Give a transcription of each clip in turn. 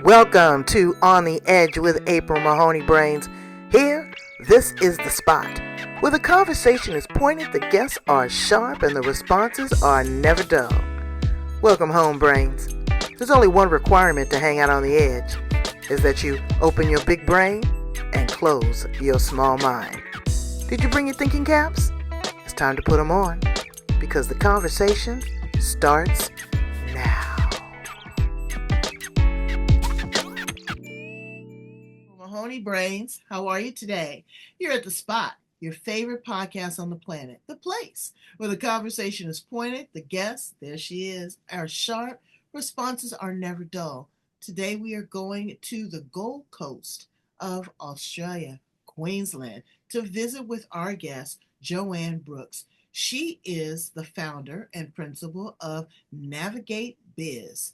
Welcome to On the Edge with April Mahoney Brains. Here, this is the spot where the conversation is pointed, the guests are sharp, and the responses are never dull. Welcome home, Brains. There's only one requirement to hang out on the edge, is that you open your big brain and close your small mind. Did you bring your thinking caps? It's time to put them on, because the conversation starts now. Mahoney Brains, how are you today? You're at the spot, your favorite podcast on the planet, the place where the conversation is pointed, the guests, there she is, are sharp, responses are never dull. Today we are going to the Gold Coast of Australia, Queensland, to visit with our guest, Joanne Brooks. She is the founder and principal of Navigate Biz.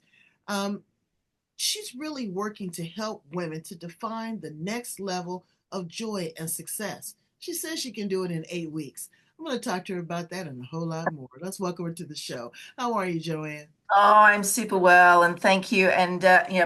She's really working to help women to define the next level of joy and success. She says she can do it in 8 weeks. I'm going to talk to her about that and a whole lot more. Let's welcome her to the show. How are you, Joanne? Oh, I'm super well, and thank you. And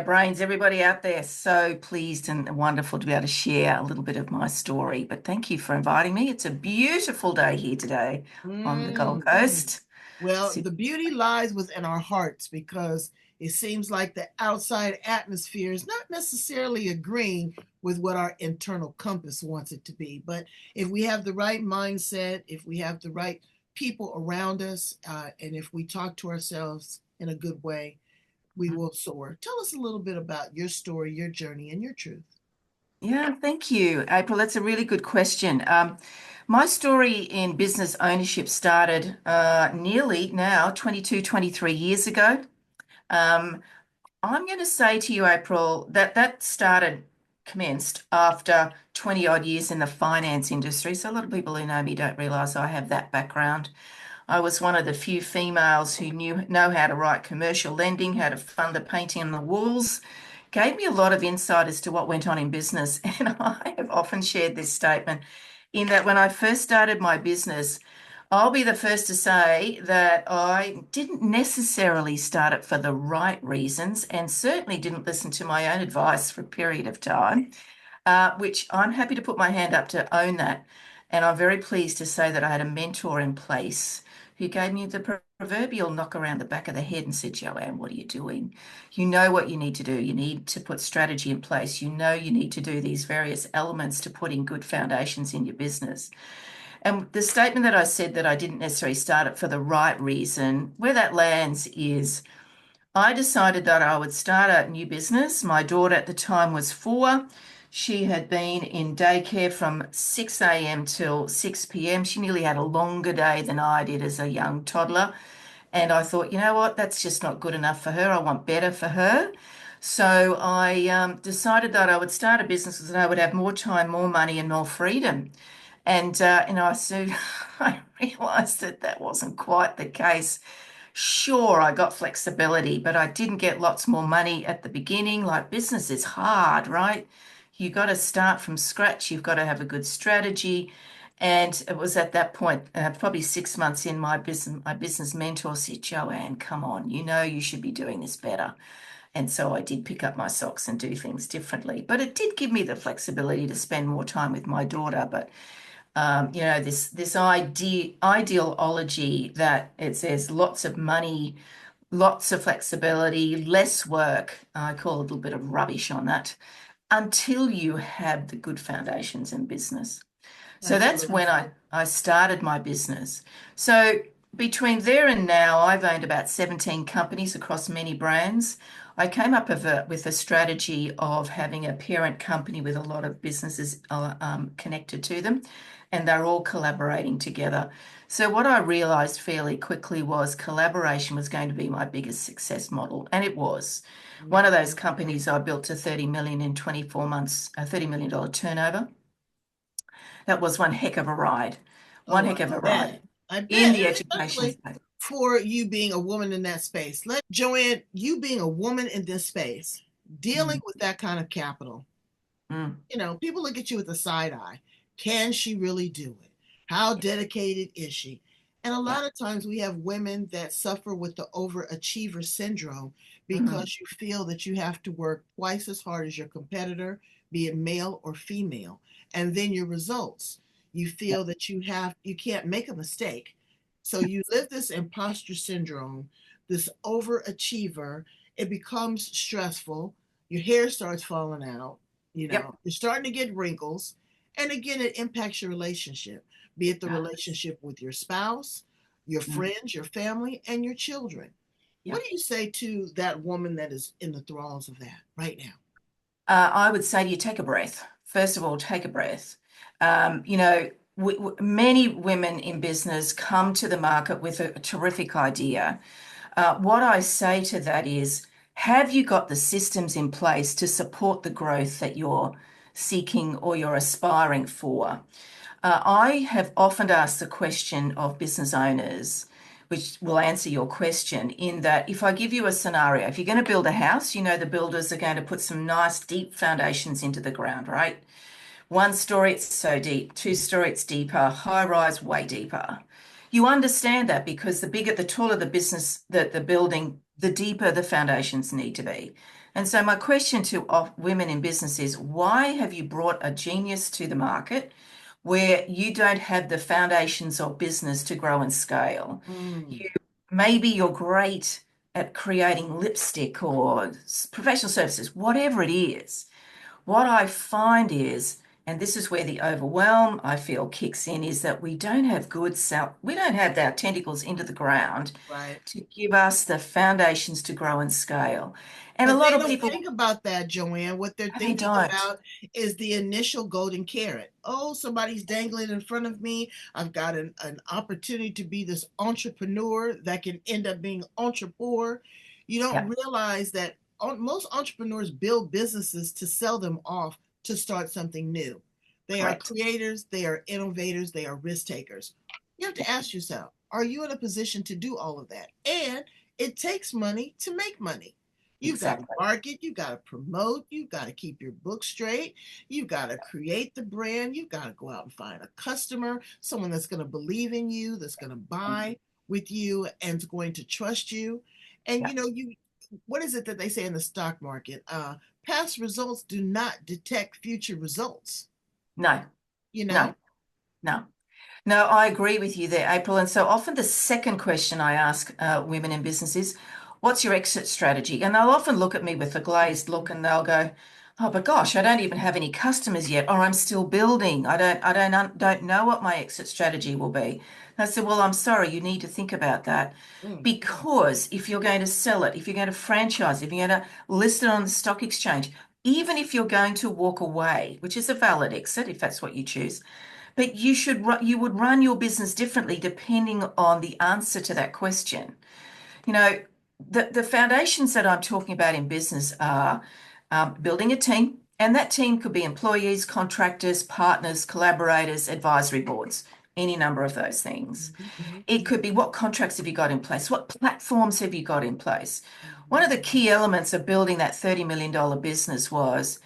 Brains, everybody out there, so pleased and wonderful to be able to share a little bit of my story. But thank you for inviting me. It's a beautiful day here today on the Gold Mm-hmm. Coast. Well, Super. the beauty lies within our hearts because it seems like the outside atmosphere is not necessarily agreeing with what our internal compass wants it to be. But if we have the right mindset, if we have the right people around us, and if we talk to ourselves in a good way, we will soar. Tell us a little bit about your story, your journey, and your truth. Yeah, thank you, April. That's a really good question. My story in business ownership started nearly now 22, 23 years ago. Um, I'm going to say to you, April, that commenced after 20 odd years in the finance industry. So a lot of people who know me don't realize I have that background. I was one of the few females who know how to write commercial lending, how to fund the painting on the walls. Gave me a lot of insight as to what went on in business. And I have often shared this statement in that when I first started my business, I'll be the first to say that I didn't necessarily start it for the right reasons and certainly didn't listen to my own advice for a period of time, which I'm happy to put my hand up to own that. And I'm very pleased to say that I had a mentor in place who gave me the proverbial knock around the back of the head and said, Joanne, what are you doing? You know what you need to do. You need to put strategy in place. You know you need to do these various elements to put in good foundations in your business. And the statement that I said that I didn't necessarily start it for the right reason, where that lands is I decided that I would start a new business. My daughter at the time was 4. She had been in daycare from 6 a.m. till 6 p.m. She nearly had a longer day than I did as a young toddler. And I thought, you know what, that's just not good enough for her. I want better for her. So I decided that I would start a business and I would have more time, more money, and more freedom. And I soon I realized that that wasn't quite the case. Sure, I got flexibility, but I didn't get lots more money at the beginning. Like business is hard, right? You got to start from scratch. You've got to have a good strategy. And it was at that point, probably 6 months in, my business mentor said, Joanne, come on, you know you should be doing this better. And so I did pick up my socks and do things differently. But it did give me the flexibility to spend more time with my daughter. But this ideology that it says lots of money, lots of flexibility, less work. I call a little bit of rubbish on that until you have the good foundations in business. So that's Absolutely. when I started my business. So between there and now, I've owned about 17 companies across many brands. I came up with a strategy of having a parent company with a lot of businesses connected to them, and they're all collaborating together. So what I realized fairly quickly was collaboration was going to be my biggest success model, and it was. One of those companies I built to 30 million in 24 months, a $30 million turnover. That was one heck of a ride. One Oh, heck I of a ride bet. I in bet. the And education especially space. for you being a woman in that space. Joanne, you being a woman in this space, dealing Mm, with that kind of capital, mm, people look at you with a side eye. Can she really do it? How yeah, dedicated is she? And a yeah. lot of times we have women that suffer with the overachiever syndrome Mhm. because you feel that you have to work twice as hard as your competitor, be it male or female. And then your results, you Yep. feel that you can't make a mistake. So you live this imposter syndrome, this overachiever. It becomes stressful. Your hair starts falling out, Yep. you're starting to get wrinkles. And again, it impacts your relationship, be it the Does. relationship with your spouse, your Mm. friends, your family, and your children. What Yep. do you say to that woman that is in the thralls of that right now? I would say to you, take a breath. First of all, take a breath. You know, many women in business come to the market with a terrific idea. What I say to that is, have you got the systems in place to support the growth that you're seeking or you're aspiring for? I have often asked the question of business owners, which will answer your question, in that if I give you a scenario, if you're going to build a house, you know the builders are going to put some nice deep foundations into the ground, right? One story, it's so deep. Two story, it's deeper. High rise, way deeper. You understand that because the bigger, the taller the business, the building, the deeper the foundations need to be. And so my question to women in business is, why have you brought a genius to the market where you don't have the foundations of business to grow and scale? Mm, You maybe you're great at creating lipstick or professional services, whatever it is. What I find is, and this is where the overwhelm I feel kicks in, is that we don't have we don't have our tentacles into the ground right. to give us the foundations to grow and scale. And a But lot they of don't people, think about that, Joanne. What they're they thinking don't. about is the initial golden carrot. Oh, somebody's dangling in front of me. I've got an opportunity to be this entrepreneur that can end up being entrepreneur. You don't Yeah, realize that most entrepreneurs build businesses to sell them off to start something new. They are correct. creators, they are innovators, they are risk takers. You have to ask yourself, are you in a position to do all of that? And it takes money to make money. You've got to Exactly. market, you've got to promote, you've got to keep your book straight, you've got to create the brand, you've got to go out and find a customer, someone that's going to believe in you, that's going to buy with you and is going to trust you. And Yeah. you what is it that they say in the stock market? Past results do not detect future results, No, you know? no, no. No, I agree with you there, April. And so often the second question I ask women in business is, what's your exit strategy? And they'll often look at me with a glazed look and they'll go, oh, but gosh, I don't even have any customers yet, or I'm still building. I don't know what my exit strategy will be. And I said, well, I'm sorry, you need to think about that. Mm. Because if you're going to sell it, if you're going to franchise, if you're going to list it on the stock exchange, even if you're going to walk away, which is a valid exit if that's what you choose, but you would run your business differently depending on the answer to that question. You know, the foundations that I'm talking about in business are building a team, and that team could be employees, contractors, partners, collaborators, advisory boards, any number of those things. Mhm, mhm, It could be what contracts have you got in place? What platforms have you got in place? One mhm, of the key elements of building that $30 million business was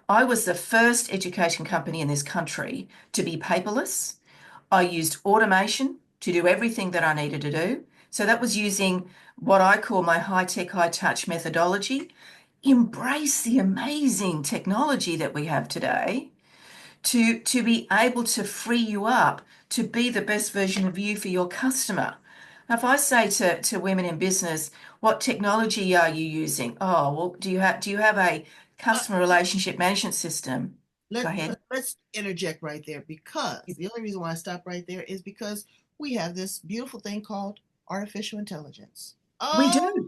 I was the first education company in this country to be paperless. I used automation to do everything that I needed to do. So that was using what I call my high tech, high touch methodology. Embrace the amazing technology that we have today to be able to free you up to be the best version of you for your customer. Now, if I say to women in business, what technology are you using? Oh, well, do you have a mhm. customer relationship management system? Go ahead. Let's interject right there, because the only reason why I stop right there is because we have this beautiful thing called artificial intelligence. We Oh, do. Oh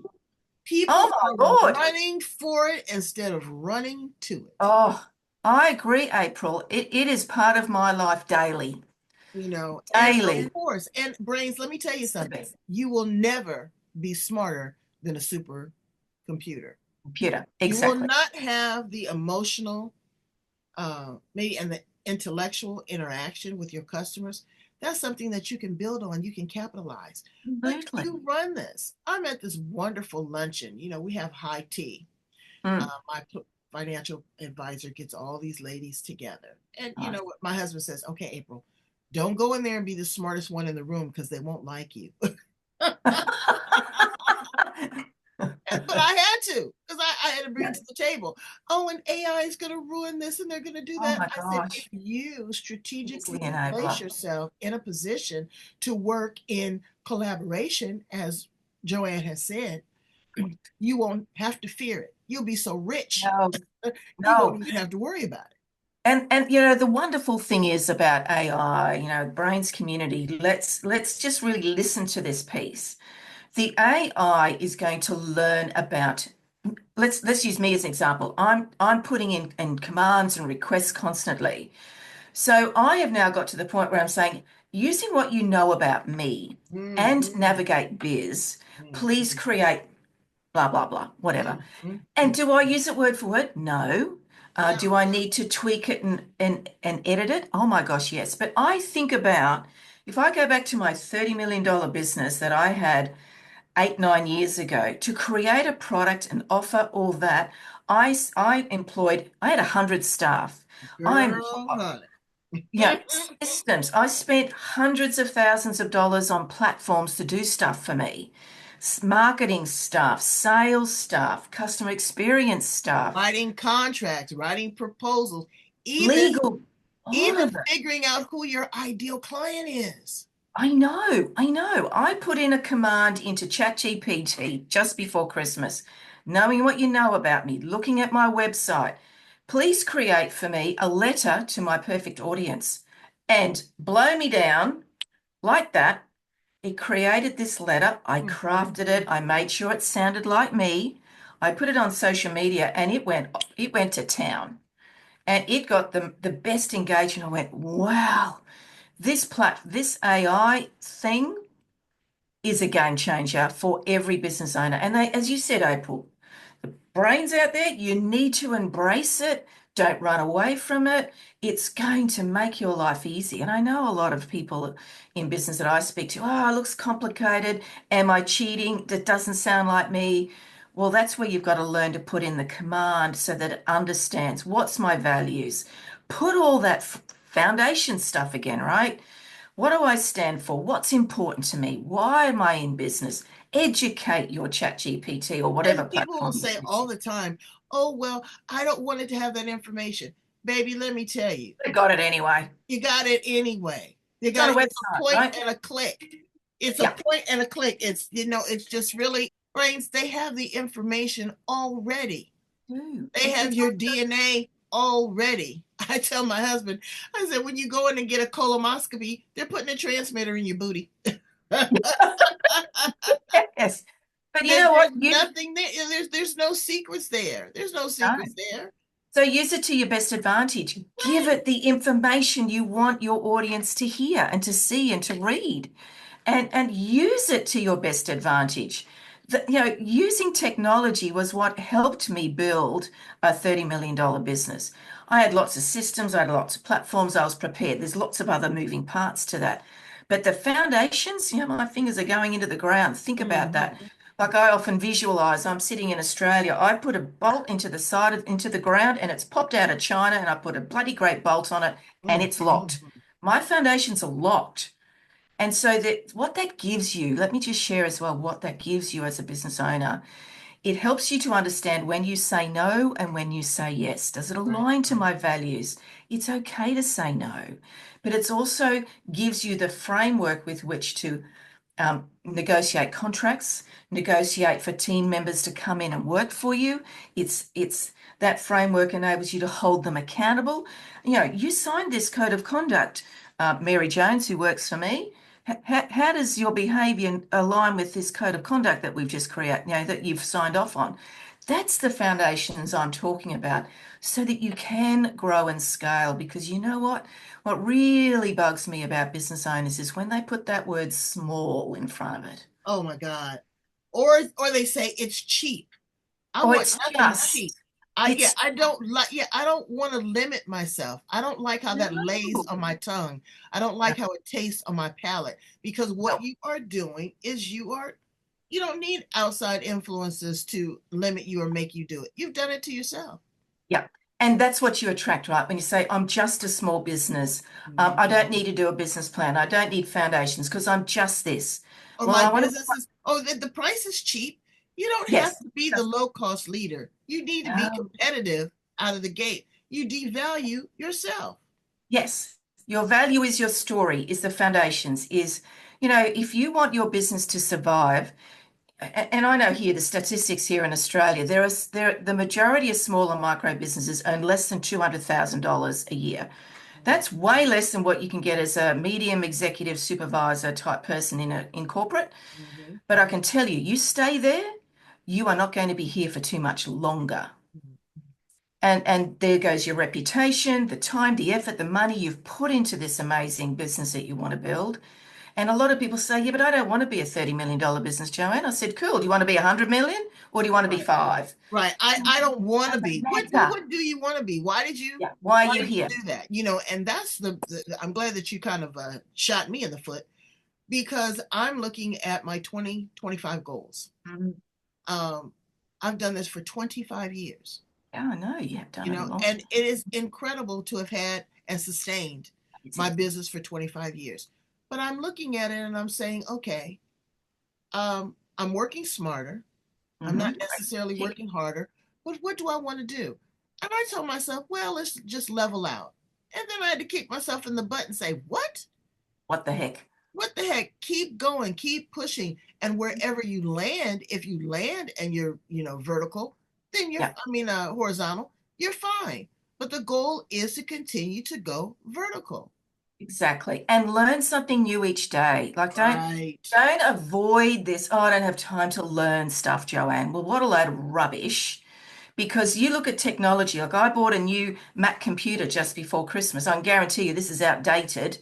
people my are Lord. running for it instead of running to it. Oh, I agree, April. It is part of my life daily. And of Daily. course, and brains, let me tell you It's the something. best. You will never be smarter than a super computer. Computer. You will Exactly. not have the emotional, maybe, and the intellectual interaction with your customers. That's something that you can build on, you can capitalize. But Absolutely. you run this. I'm at this wonderful luncheon. We have high tea. Mm. My financial advisor gets all these ladies together. And you Nice. know what? My husband says, okay, April, don't go in there and be the smartest one in the room because they won't like you. But I had had to, because I had to bring Yeah. to the table. Oh, and AI is going to ruin this and they're going to do Oh that. my I said, if gosh. you It is the strategically place enabler. yourself in a position to work in collaboration, as Joanne has said, you won't have to fear it. You'll be so rich, No, you won't no. even have to worry about it. And the wonderful thing is about AI, brains community, let's just really listen to this piece. The AI is going to learn about, let's use me as an example. I'm putting in commands and requests constantly. So I have now got to the point where I'm saying, using what you know about me and Mm-hmm. Navigate Biz, please Mm-hmm. create blah, blah, blah, whatever. Mm-hmm. And do I use it word for word? No. Yeah. Do I need to tweak it and edit it? Oh my gosh, yes. But I think about if I go back to my $30 million business that I had 8, 9 years ago to create a product and offer all that, I had 100 staff. I'm Girl, honey. yeah, systems. I spent hundreds of thousands of dollars on platforms to do stuff for me. Marketing staff, sales staff, customer experience staff, Writing contracts, writing proposals, even legal, all even of it. figuring out who your ideal client is. I know, I know. I put in a command into ChatGPT just before Christmas, knowing what you know about me, looking at my website. Please create for me a letter to my perfect audience and blow me down like that. It created this letter. I crafted it. I made sure it sounded like me. I put it on social media and it went to town. And it got the best engagement. I went, wow, this AI thing is a game changer for every business owner. And they, as you said, April, brains out there, you need to embrace it. Don't run away from it. It's going to make your life easy. And I know a lot of people in business that I speak to, oh, it looks complicated. Am I cheating? That doesn't sound like me. Well, that's where you've got to learn to put in the command so that it understands what's my values. Put all that foundation stuff again, right? What do I stand for? What's important to me? Why am I in business? Educate your chat GPT or whatever And people will platform you're say all using. the time, oh, well, I don't want it to have that information. Baby, let me tell you, I got it anyway. you got it anyway. You It's on got a it. It's a website, point right? and a click. It's a Yeah. point and a click. It's just really brains. They have the information already. They They do. have your DNA already. I tell my husband, I said, when you go in and get a colonoscopy, they're putting a transmitter in your booty. Yes. But you know what? There's nothing there. There's no secrets there. There's no No. secrets there. So use it to your best advantage. Give Right. it the information you want your audience to hear and to see and to read. And use it to your best advantage. Using technology was what helped me build a $30 million business. I had lots of systems, I had lots of platforms, I was prepared. There's lots of other moving parts to that. But the foundations, my fingers are going into the ground. Think about that. Mhm. Like I often visualize, I'm sitting in Australia. I put a bolt into the ground and it's popped out of China and I put a bloody great bolt on it and Mhm. it's locked. My foundations are locked. And so that what that gives you, let me just share as well what that gives you as a business owner. It helps you to understand when you say no and when you say yes. Does it Right. align to my values? It's okay to say no, but it's also gives you the framework with which to negotiate contracts, negotiate for team members to come in and work for you. It's that framework enables you to hold them accountable. You signed this code of conduct, Mary Jones, who works for me. How does your behavior align with this code of conduct that we've just created, that you've signed off on? That's the foundations I'm talking about so that you can grow and scale. Because you know what? What really bugs me about business owners is when they put that word small in front of it. Oh my God. Or they say it's cheap. I Oh, want it's nothing cheap. just, I yeah, it's I don't like yeah, I don't want to limit myself. I don't like how that lays no, on my tongue. I don't no, like how it tastes on my palate because what no. you are doing is you don't need outside influences to limit you or make you do it. You've done it to yourself. Yeah. And that's what you attract, right? When you say, I'm just a small business, I don't Mhm. need to do a business plan. I don't need foundations because I'm just this. Or Well, my I want to, business is, oh, the price is cheap. You don't have Yes. to be the low cost leader. You need to be No. competitive out of the gate. You devalue yourself. Yes. Your value is your story, is the foundations, is, if you want your business to survive, and I know here the statistics here in Australia, the majority of small and micro businesses earn less than $200,000 a year. That's way less than what you can get as a medium executive supervisor type person in corporate. Mhm. But I can tell you, you stay there, you are not going to be here for too much longer. And there goes your reputation, the time, the effort, the money you've put into this amazing business that you want to build. And a lot of people say, yeah, but I don't want to be a $30 million business, Joanne. I said, cool. Do you want to be 100 million or do you want to be Right. five? Right. I don't want to be. Doesn't matter. What do you want to be? Yeah. Why are Why you did you here? do that? And that's I'm glad that you kind of shot me in the foot because I'm looking at my 2025 goals. Mhm. Um, I've done this for 25 years, Yeah, I know you have done it a long and time. it is incredible to have had and sustained It's my it. business for 25 years. But I'm looking at it and I'm saying, okay, I'm working smarter. I'm not Great necessarily tick. working harder, but what do I want to do? And I told myself, well, let's just level out. And then I had to kick myself in the butt and say, what? What the heck? What the heck? Keep going, keep pushing. And wherever you land, if you land and you're, vertical, then Yeah, horizontal, you're fine. But the goal is to continue to go vertical. exactly. And learn something new each day. Like Right. don't avoid this. Oh, I don't have time to learn stuff, Joanne. Well, what a load of rubbish. Because you look at technology, like I bought a new Mac computer just before Christmas. I can guarantee you this is outdated.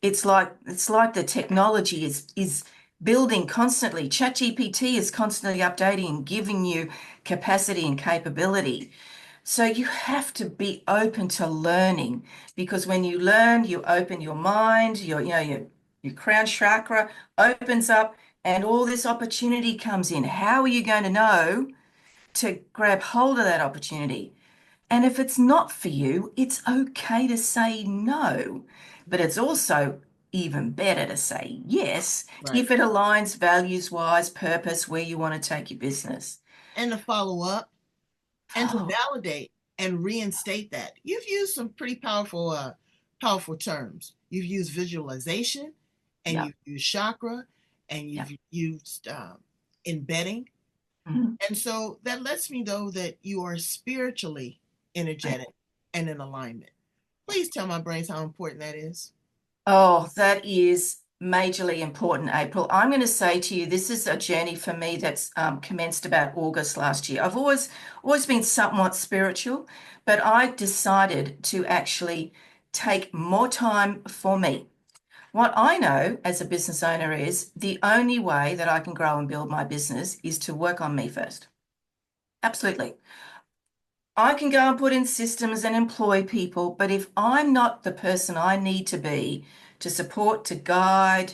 It's like the technology is building constantly. ChatGPT is constantly updating and giving you capacity and capability. So you have to be open to learning because when you learn, you open your mind, your crown chakra opens up and all this opportunity comes in. How are you going to know to grab hold of that opportunity? And if it's not for you, it's okay to say no, but it's also even better to say yes Right. if it aligns values wise, purpose, where you want to take your business. And to follow up and to Oh, validate and reinstate that. You've used some pretty powerful terms. You've used visualization, and yeah, you've used chakra, and yeah. you've used embedding, Mhm. and so that lets me know that you are spiritually Right. energetic and in alignment. Please tell my brains how important that is. Oh, that is majorly important, April. I'm going to say to you, this is a journey for me that's commenced about August last year. I've always been somewhat spiritual, but I decided to actually take more time for me. What I know as a business owner is the only way that I can grow and build my business is to work on me first. Absolutely. I can go and put in systems and employ people, but if I'm not the person I need to be to support, to guide,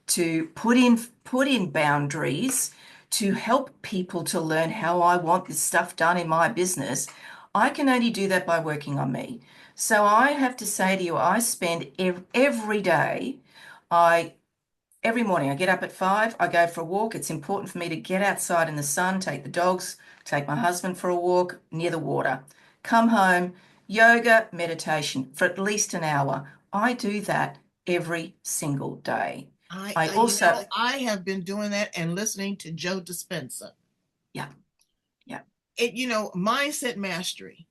to put in boundaries, to help people to learn how I want this stuff done in my business, I can only do that by working on me. So I have to say to you, I spend every day, I every morning I get up at 5, I go for a walk. It's important for me to get outside in the sun, take the dogs, take my husband for a walk near the water, come home, yoga, meditation for at least an hour. I do that every single day. I also, I have been doing that and listening to Joe Dispenza. yeah, yeah, Mindset mastery.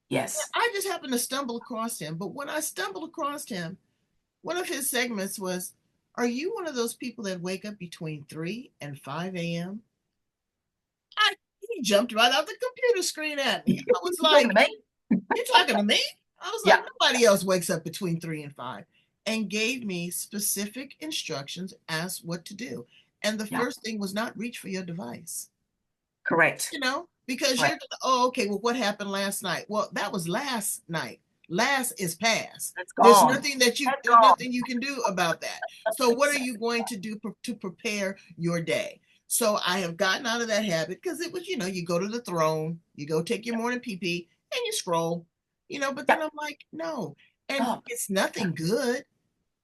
yes. I just happened to stumble across him, but when I stumbled across him, one of his segments was, "Are you one of those people that wake up between 3 and 5 a.m.?" He jumped right off the computer screen at me. I was You talking like, to me? "You talking to me?" I was like, Yeah, "Nobody else wakes up between 3 and 5," and gave me specific instructions as what to do. And the yeah, first thing was not reach for your device. correct, Because you're correct. gonna, oh, okay, well, what happened last night? Well, that was last night. Last is past. That's There's gone. That's gone. nothing you can do about that. So what are you Exactly. going to do to prepare your day? So I have gotten out of that habit because it was, you go to the throne, you go take your morning pee pee, and you scroll, but then Yeah. I'm like, no, and Oh, it's yeah. nothing good.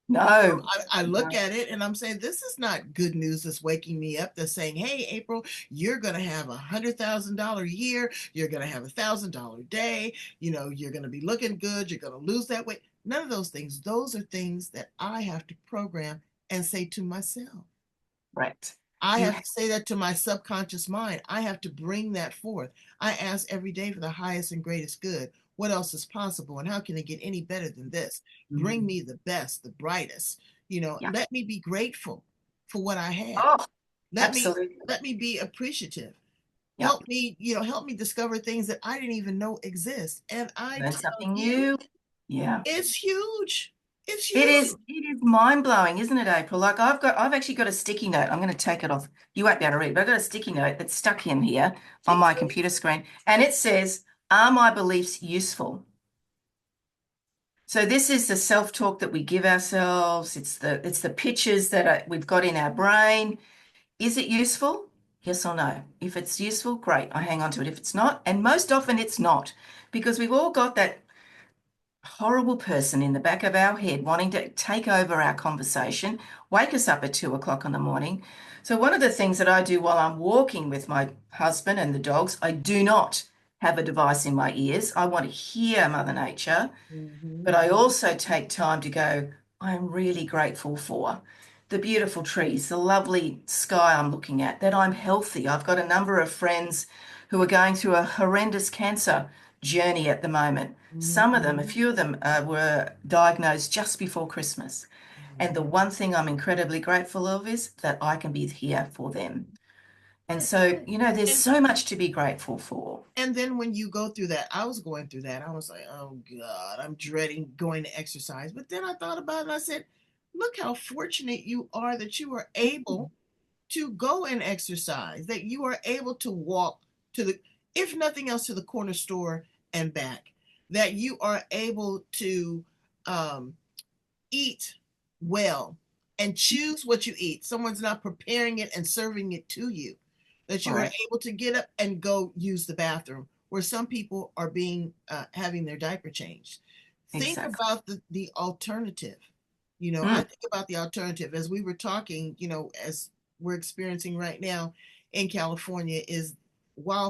No, I look no. at it and I'm saying, this is not good news that's waking me up. That's saying, hey, April, you're going to have $100,000 year. You're going to have $1,000 day. You're going to be looking good. You're going to lose that weight. None of those things. Those are things that I have to program and say to myself. Right. I You have to say that to my subconscious mind. I have to bring that forth. I ask every day for the highest and greatest good. What else is possible? And how can it get any better than this? Bring mm, me the best, the brightest. yeah. Let me be grateful for what I have. Oh, Let me absolutely. let me be appreciative. Yeah. Help me discover things that I didn't even know exist. And I Learn tell something you, new. Yeah. it's huge. It's It huge. is, it is mind-blowing, isn't it, April? Like I've actually got a sticky note. I'm going to take it off. You won't be able to read, but I've got a sticky note that's stuck in here on Please my do. computer screen. And it says, are my beliefs useful? So this is the self-talk that we give ourselves. It's the pictures that we've got in our brain. Is it useful? Yes or no? If it's useful, great. I hang on to it. If it's not, and most often it's not, because we've all got that horrible person in the back of our head wanting to take over our conversation, wake us up at 2 o'clock in the morning. So, one of the things that I do while I'm walking with my husband and the dogs, I do not have a device in my ears. I want to hear Mother Nature, Mhm. but I also take time to go, I'm really grateful for the beautiful trees, the lovely sky I'm looking at, that I'm healthy. I've got a number of friends who are going through a horrendous cancer journey at the moment. Some of them, a Mhm. few of them, were diagnosed just before Christmas. And the one thing I'm incredibly grateful of is that I can be here for them. And so, there's And so much to be grateful for. And then when you go through that, I was going through that. I was like, oh God, I'm dreading going to exercise. But then I thought about it and I said, look how fortunate you are that you are able to go and exercise, that you are able to walk to if nothing else, to the corner store and back, that you are able to um, eat well and choose what you eat. Someone's not preparing it and serving it to you. That you are Right. able to get up and go use the bathroom, where some people are being having their diaper changed. Think Exactly. about the alternative. I Mm, think about the alternative as we were talking. As we're experiencing right now in California, is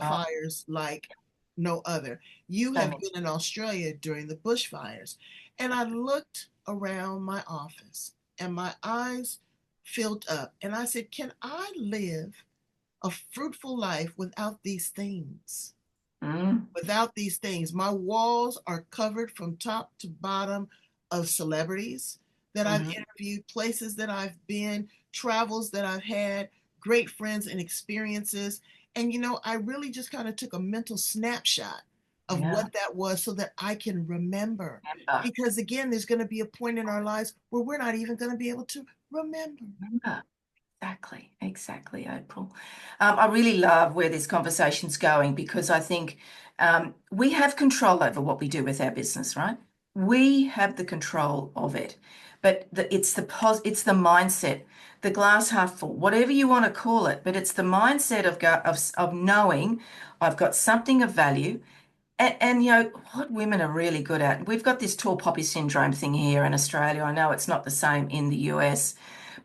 oh, wildfires like no other. You so have many. been in Australia during the bushfires, and I looked around my office and my eyes filled up, and I said, can I live a fruitful life without these things? Mm, Without these things, my walls are covered from top to bottom of celebrities that I've mhm. interviewed, places that I've been, travels that I've had, great friends and experiences. And I really just kind of took a mental snapshot of Yeah. what that was so that I can remember. Remember. Because again, there's going to be a point in our lives where we're not even going to be able to remember. Remember. Exactly, exactly, April. I really love where this conversation's going because I think we have control over what we do with our business, right? We have the control of it, but it's the mindset, the glass half full, whatever you want to call it. But it's the mindset of knowing I've got something of value. And what women are really good at, we've got this tall poppy syndrome thing here in Australia. I know it's not the same in the US,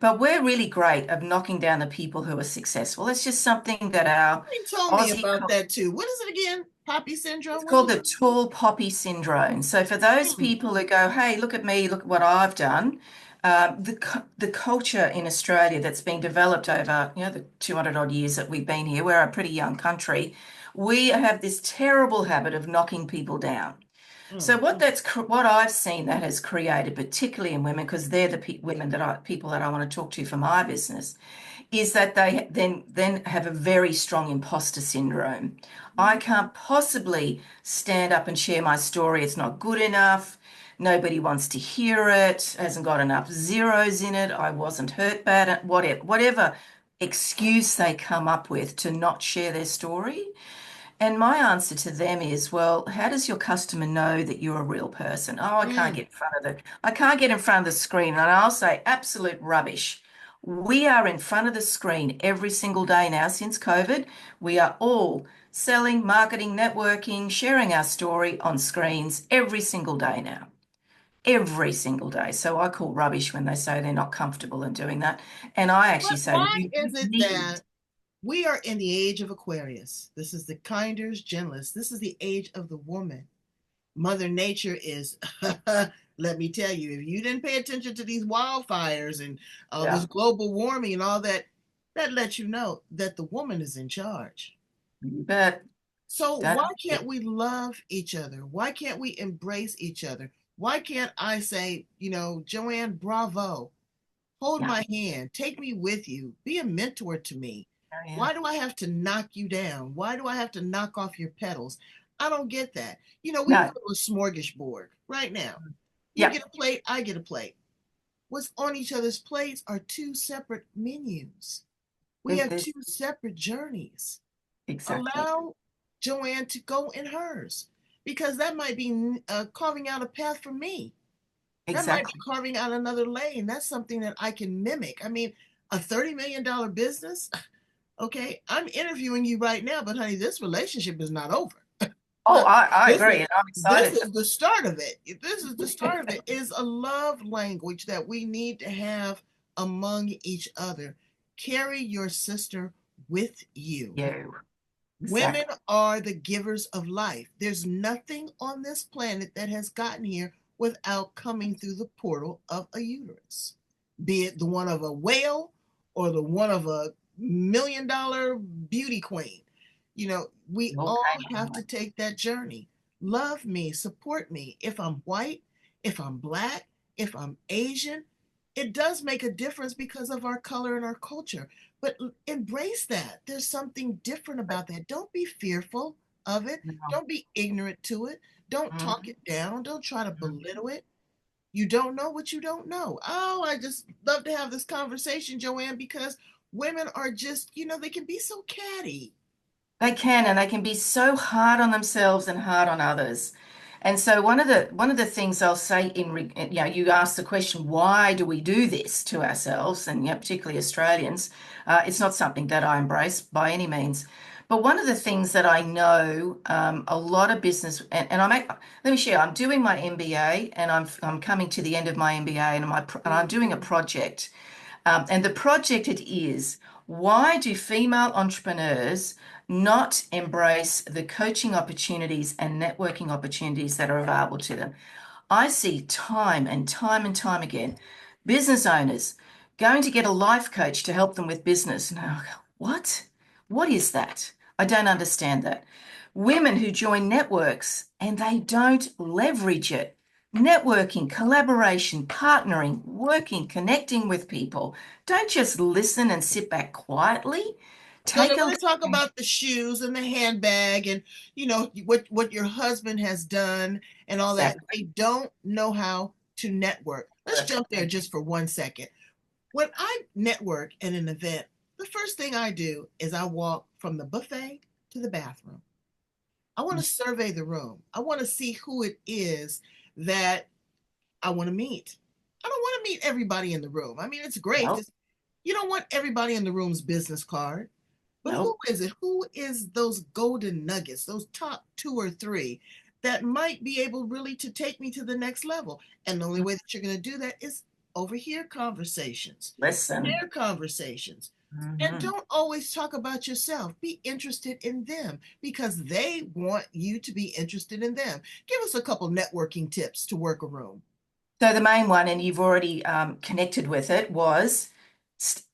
but we're really great at knocking down the people who are successful. It's just something that our They told me Aussie, about that too. What is it again? Poppy it's syndrome? What called is the it? tall poppy syndrome. So for those Hmm. people who go, hey, look at me, look at what I've done, the culture in Australia that's been developed over, the 200 odd years that we've been here, we're a pretty young country. We have this terrible habit of knocking people down. So Hmm. what I've seen that has created, particularly in women, because they're the women people that I want to talk to for my business, is that they then have a very strong imposter syndrome. I can't possibly stand up and share my story. It's not good enough. Nobody wants to hear it. Hasn't got enough zeros in it. I wasn't hurt bad at whatever excuse they come up with to not share their story. And my answer to them is, well, how does your customer know that you're a real person? Oh, Mm. I can't get in front of the screen. And I'll say absolute rubbish. We are in front of the screen every single day now since COVID. We are all selling, marketing, networking, sharing our story on screens every single day now. every single day. So I call rubbish when they say they're not comfortable in doing that. And I actually But say, why you is it need, that we are in the age of Aquarius? This is the kinder, gentlest. This is the age of the woman. Mother Nature is, let me tell you, if you didn't pay attention to these wildfires and this yeah, global warming and all that, that lets you know that the woman is in charge. you bet. So Don't why forget. can't we love each other? Why can't we embrace each other? Why can't I say, Joanne, bravo, hold Yeah, my hand, take me with you, be a mentor to me? oh, yeah. Why do I have to knock you down? Why do I have to knock off your pedals? I don't get that. We can No, go to a smorgasbord right now. You yeah, get a plate, I get a plate. What's on each other's plates are two separate menus. We have there's two separate journeys. exactly, Allow Joanne to go in hers because that might be carving out a path for me. That might be exactly. carving out another lane. That's something that I can mimic. I mean, a $30 million business. Okay, I'm interviewing you right now, but honey, this relationship is not over. Oh, I this agree, is and I'm this excited. is the start of it. This is the start of it. Is a love language that we need to have among each other. Carry your sister with you. You, Women exactly. are the givers of life. There's nothing on this planet that has gotten here without coming through the portal of a uterus, be it the one of a whale or the one of a $1 million beauty queen. We It all all came have to online. take that journey. Love me, support me. If I'm white, if I'm black, if I'm Asian, it does make a difference because of our color and our culture. But embrace that. There's something different about that. Don't be fearful of it. No. Don't be ignorant to it. Don't talk Mhm, it down. Don't try to mhm. belittle it. You don't know what you don't know. Oh, I just love to have this conversation, Joanne, because women are just, they can be so catty. They can, and they can be so hard on themselves and hard on others. And so one of the things I'll say you asked the question, why do we do this to ourselves, and particularly Australians? It's not something that I embrace by any means. But one of the things that I know a lot of business, and let me share, I'm doing my MBA, and I'm coming to the end of my MBA, and I'm doing a project. And the project it is, why do female entrepreneurs not embrace the coaching opportunities and networking opportunities that are available to them? I see time and time and time again business owners going to get a life coach to help them with business. And I go, what? What is that? I don't understand that. Women who join networks and they don't leverage it. Networking, collaboration, partnering, working, connecting with people. Don't just listen and sit back quietly. No, they Take a want to talk listen. about the shoes and the handbag and what your husband has done and all that. Exactly. They don't know how to network. Let's Work. jump there just for 1 second. When I network at an event, the first thing I do is I walk from the buffet to the bathroom. I want to survey the room. I want to see who it is that I want to meet. I don't want to meet everybody in the room. I mean, it's great. Nope. You don't want everybody in the room's business card. But who Nope. is it? Who is those golden nuggets, those top two or three that might be able really to take me to the next level? And the only way that you're going to do that is overhear conversations, Listen. share conversations. And Mhm. don't always talk about yourself. Be interested in them because they want you to be interested in them. Give us a couple networking tips to work a room. So the main one, and you've already connected with it, was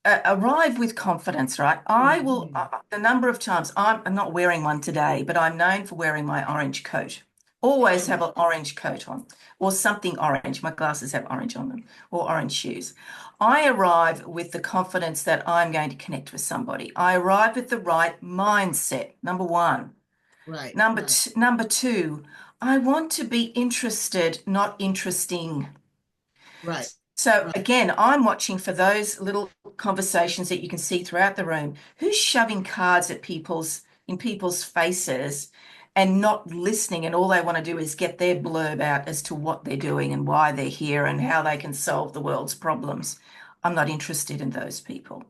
arrive with confidence, right? I will, Mhm. the number of times I'm not wearing one today, but I'm known for wearing my orange coat. Always have an orange coat on or something orange. My glasses have orange on them or orange shoes. I arrive with the confidence that I'm going to connect with somebody. I arrive with the right mindset, number one. Right, Number two, I want to be interested, not interesting. right, So right. again, I'm watching for those little conversations that you can see throughout the room. Who's shoving cards at people's faces and not listening, and all they want to do is get their blurb out as to what they're doing and why they're here and how they can solve the world's problems. I'm not interested in those people.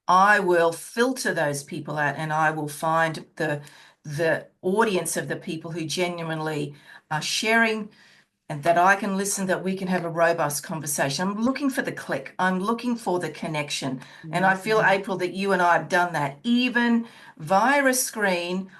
I will filter those people out and I will find the audience of the people who genuinely are sharing and that I can listen, that we can have a robust conversation. I'm looking for the click. I'm looking for the connection. And I feel, Mhm. April, that you and I have done that, even via a screen,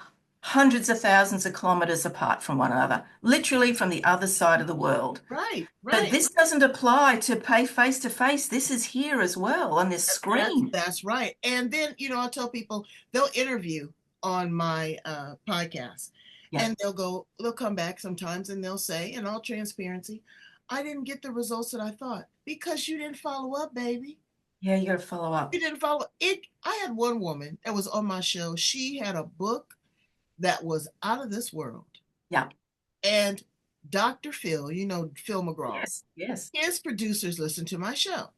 hundreds of thousands of kilometers apart from one another, literally from the other side of the world. Right, But right. this doesn't apply to pay face to face. This is here as well on this screen. That's right. And then, I'll tell people they'll interview on my podcast Yeah. and they'll come back sometimes and they'll say, in all transparency, I didn't get the results that I thought because you didn't follow up, baby. Yeah, you got to follow up. You didn't follow it. I had one woman that was on my show. She had a book that was out of this world. Yeah. And Dr. Phil, Phil McGraw, Yes. Yes. his producers listened to my show,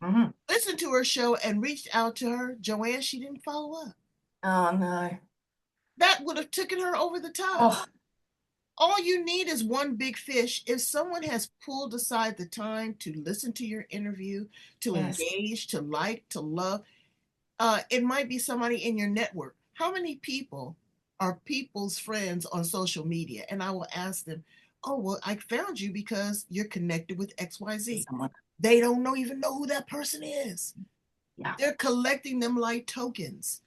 Hmm. listened to her show and reached out to her. Joanne, she didn't follow up. Oh, no. That would have taken her over the top. Oh, All you need is one big fish. If someone has pulled aside the time to listen to your interview, to yes. engage, to like, to love, it might be somebody in your network. How many people are people's friends on social media? And I will ask them, oh, well, I found you because you're connected with XYZ. Someone. They don't even know who that person is. Yeah. They're collecting them like tokens.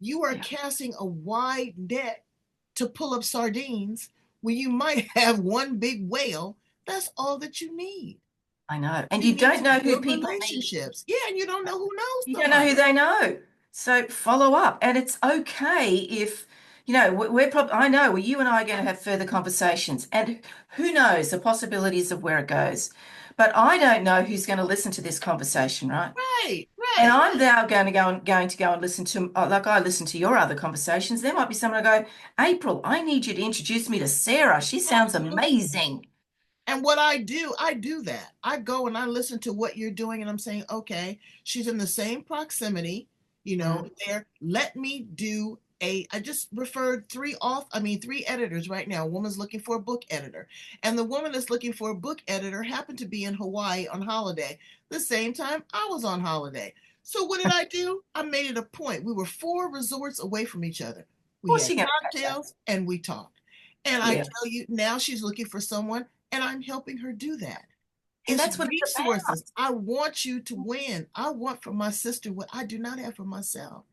You are Yeah. casting a wide net to pull up sardines when you might have one big whale. That's all that you need. I know. And You you need don't to know who build people need. relationships. Yeah, and you don't know who knows You don't know who somebody. they know. So follow up. And it's okay if, we're probably, I know, well, you and I are going to have further conversations. And who knows the possibilities of where it goes. But I don't know who's going to listen to this conversation, right? Right, And right. I'm now going to go and listen to, like I listen to your other conversations. There might be someone I go, April, I need you to introduce me to Sarah. She sounds Absolutely. amazing. And what I do that. I go and I listen to what you're doing, and I'm saying, okay, she's in the same proximity, Mm. there. Let me do I just referred three editors right now. A woman's looking for a book editor. And the woman that's looking for a book editor happened to be in Hawaii on holiday. The same time I was on holiday. So what did I do? I made it a point. We were 4 resorts away from each other. Of We course had you're going to catch up. cocktails and we talked. And I Yeah. tell you, now she's looking for someone and I'm helping her do that. And It's that's what it's about. resources. I want you to win. I want for my sister what I do not have for myself.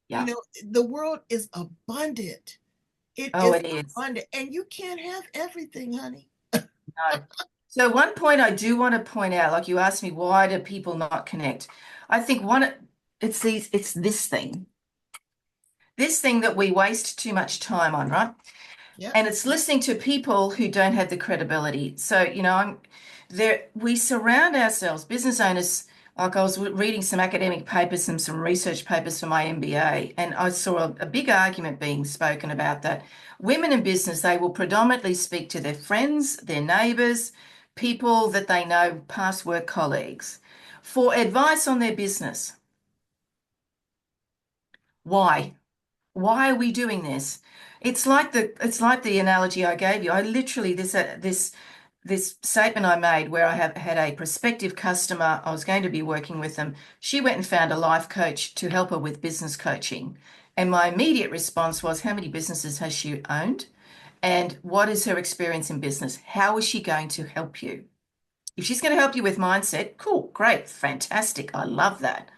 You Yeah. know, the world is abundant. It Oh, is it is. abundant. And you can't have everything, honey. No. So one point I do want to point out, like you asked me, why do people not connect? I think it's this thing that we waste too much time on, right? Yep. And it's listening to people who don't have the credibility. So, I'm there, we surround ourselves, business owners, like I was reading some academic papers and some research papers for my MBA, and I saw a big argument being spoken about that women in business, they will predominantly speak to their friends, their neighbors, people that they know, past work colleagues, for advice on their business. Why? Why are we doing this? It's like the analogy I gave you. I literally this statement I made where I have had a prospective customer. I was going to be working with them. She went and found a life coach to help her with business coaching. And my immediate response was, how many businesses has she owned? And what is her experience in business? How is she going to help you? If she's going to help you with mindset, cool, great, fantastic. I love that.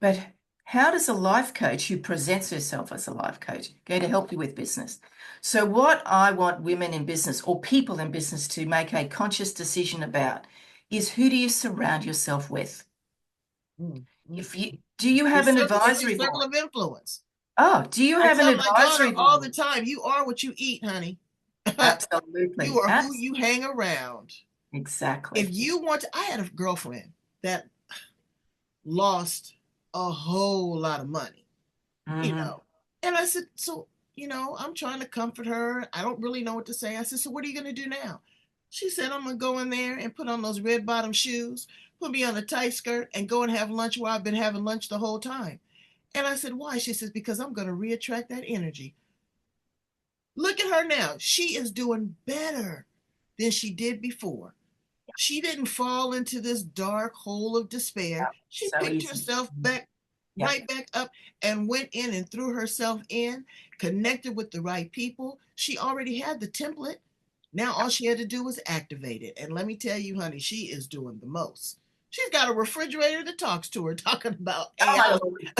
But how does a life coach who presents herself as a life coach going to help you with business? So, what I want women in business or people in business to make a conscious decision about is, who do you surround yourself with? Mm, mm. If you do you have an It's your advisory circle board? of influence. Oh, do you I have an tell my daughter advisory all the board? time, you are what you eat, honey. You Absolutely. are who you hang around. If Exactly. you want to, I had a girlfriend that lost a whole lot of money, you Hmm. know. And I said, so, I'm trying to comfort her. I don't really know what to say. I said, so what are you going to do now? She said, I'm going to go in there and put on those red bottom shoes, put me on a tight skirt, and go and have lunch where I've been having lunch the whole time. And I said, why? She says, because I'm going to reattract that energy. Look at her now. She is doing better than she did before. She didn't fall into this dark hole of despair. Yep. She So picked easy. herself back Yep. right back up and went in and threw herself in, connected with the right people. She already had the template. Now all she had to do was activate it. And let me tell you, honey, she is doing the most. She's got a refrigerator that talks to her, talking about Oh AI. my Lord.